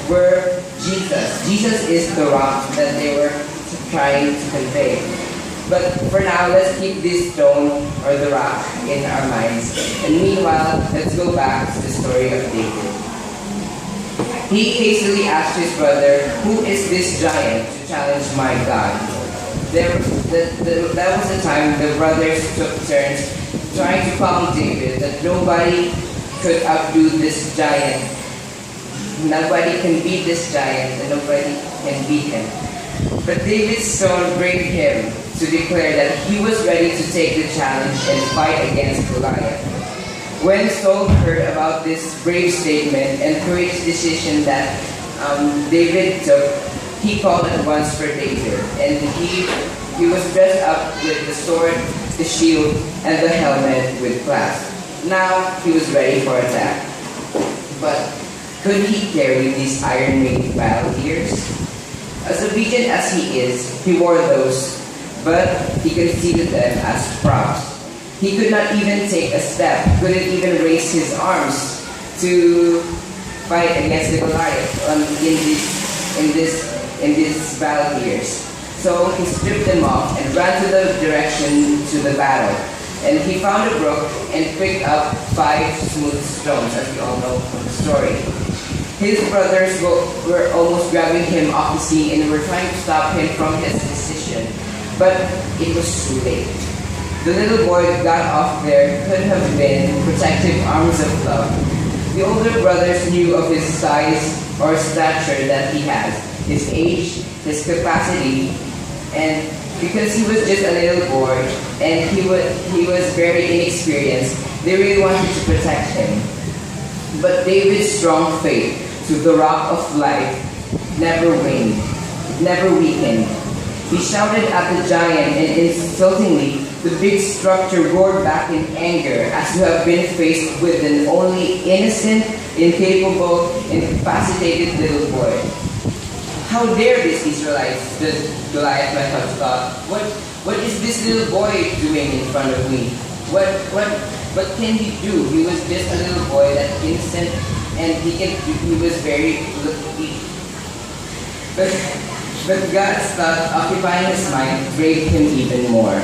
were Jesus. Jesus is the rock that they were trying to convey. But for now, let's keep this stone or the rock in our minds. And meanwhile, let's go back to the story of David. He hastily asked his brother, "Who is this giant to challenge my God?" That was the time the brothers took turns trying to calm David that nobody could outdo this giant. Nobody can beat this giant and nobody can beat him. But David's stone braved him to declare that he was ready to take the challenge and fight against Goliath. When Saul heard about this brave statement and courageous decision that David took, he called at once for David, and he was dressed up with the sword, the shield, and the helmet with clasp. Now he was ready for attack. But could he carry these iron-made battle gears? As obedient as he is, he wore those, but he concealed them as props. He could not even take a step, couldn't even raise his arms to fight against the Goliath in these battle gears. So he stripped them off and ran to the direction to the battle. And he found a brook and picked up 5 smooth stones, as we all know from the story. His brothers were almost grabbing him off the sea and were trying to stop him from his decision. But it was too late. The little boy got off there could have been protective arms of love. The older brothers knew of his size or stature that he has, his age, his capacity, and because he was just a little boy and he was very inexperienced, they really wanted to protect him. But David's strong faith to the rock of life never waned, never weakened. He shouted at the giant, and insultingly, the big structure roared back in anger as to have been faced with an only innocent, incapable, incapacitated little boy. How dare this Israelite, the Goliath might have thought. What is this little boy doing in front of me? What can he do? He was just a little boy, that innocent, and he was very weak. But God's thought occupying his mind braved him even more.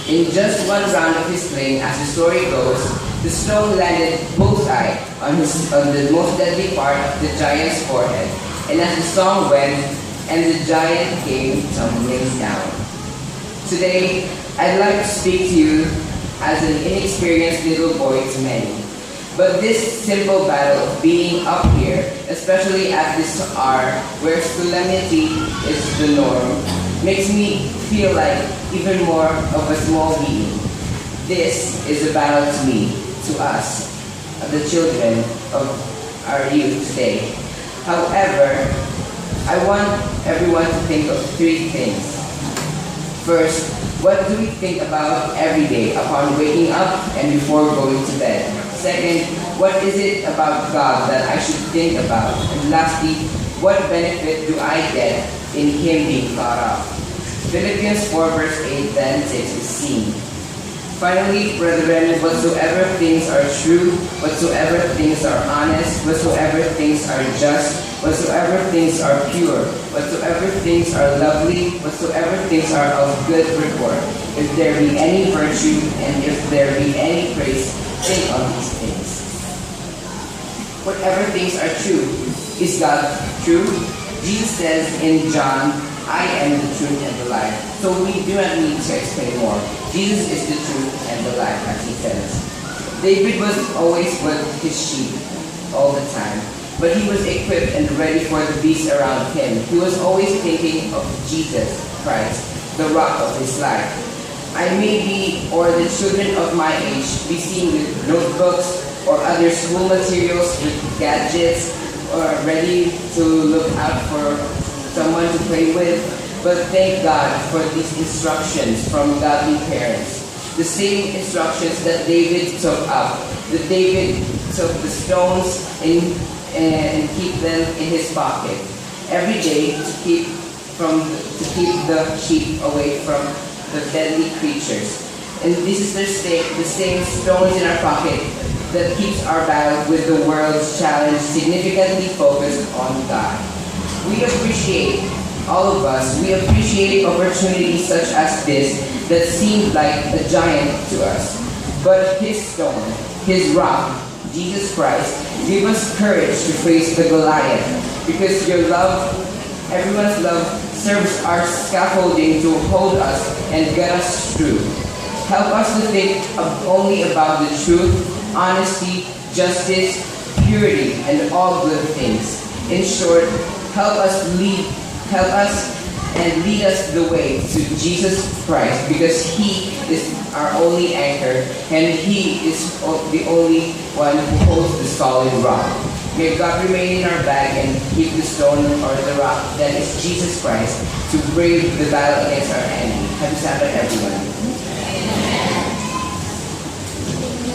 In just one round of his sling, as the story goes, the stone landed bullseye on the most deadly part of the giant's forehead. And as the song went, and the giant came tumbling down. Today, I'd like to speak to you as an inexperienced little boy to many. But this simple battle of being up here, especially at this hour where solemnity is the norm, makes me feel like even more of a small being. This is a battle to me, to us, the children of our youth today. However, I want everyone to think of 3 things. First, what do we think about every day upon waking up and before going to bed? Second, what is it about God that I should think about? And lastly, what benefit do I get in Him being thought of? Philippians 4 verse 8 then 6 is seen. Finally, brethren, whatsoever things are true, whatsoever things are honest, whatsoever things are just, whatsoever things are pure, whatsoever things are lovely, whatsoever things are of good report, if there be any virtue and if there be any praise, think on these things. Whatever things are true, is God true? Jesus says in John, I am the truth and the life. So we do not need to explain more. Jesus is the truth and the life, as he says. David was always with his sheep all the time, but he was equipped and ready for the beasts around him. He was always thinking of Jesus Christ, the rock of his life. I may be, or the children of my age, be seen with notebooks or other school materials, with gadgets, or ready to look out for someone to play with, but thank God for these instructions from godly parents. The same instructions that David took up, that David took the stones and keep them in his pocket every day to keep the sheep away from the deadly creatures. And this is the same stones in our pocket that keeps our battle with the world's challenge significantly focused on God. All of us, we appreciate opportunities such as this that seemed like a giant to us. But His stone, His rock, Jesus Christ, give us courage to face the Goliath, because your love, everyone's love, serves our scaffolding to hold us and get us through. Help us to think only about the truth, honesty, justice, purity, and all good things. In short, help us and lead us the way to Jesus Christ, because He is our only anchor and He is the only one who holds the solid rock. May God remain in our bag and keep the stone or the rock that is Jesus Christ to brave the battle against our enemy. Happy Sabbath, everyone.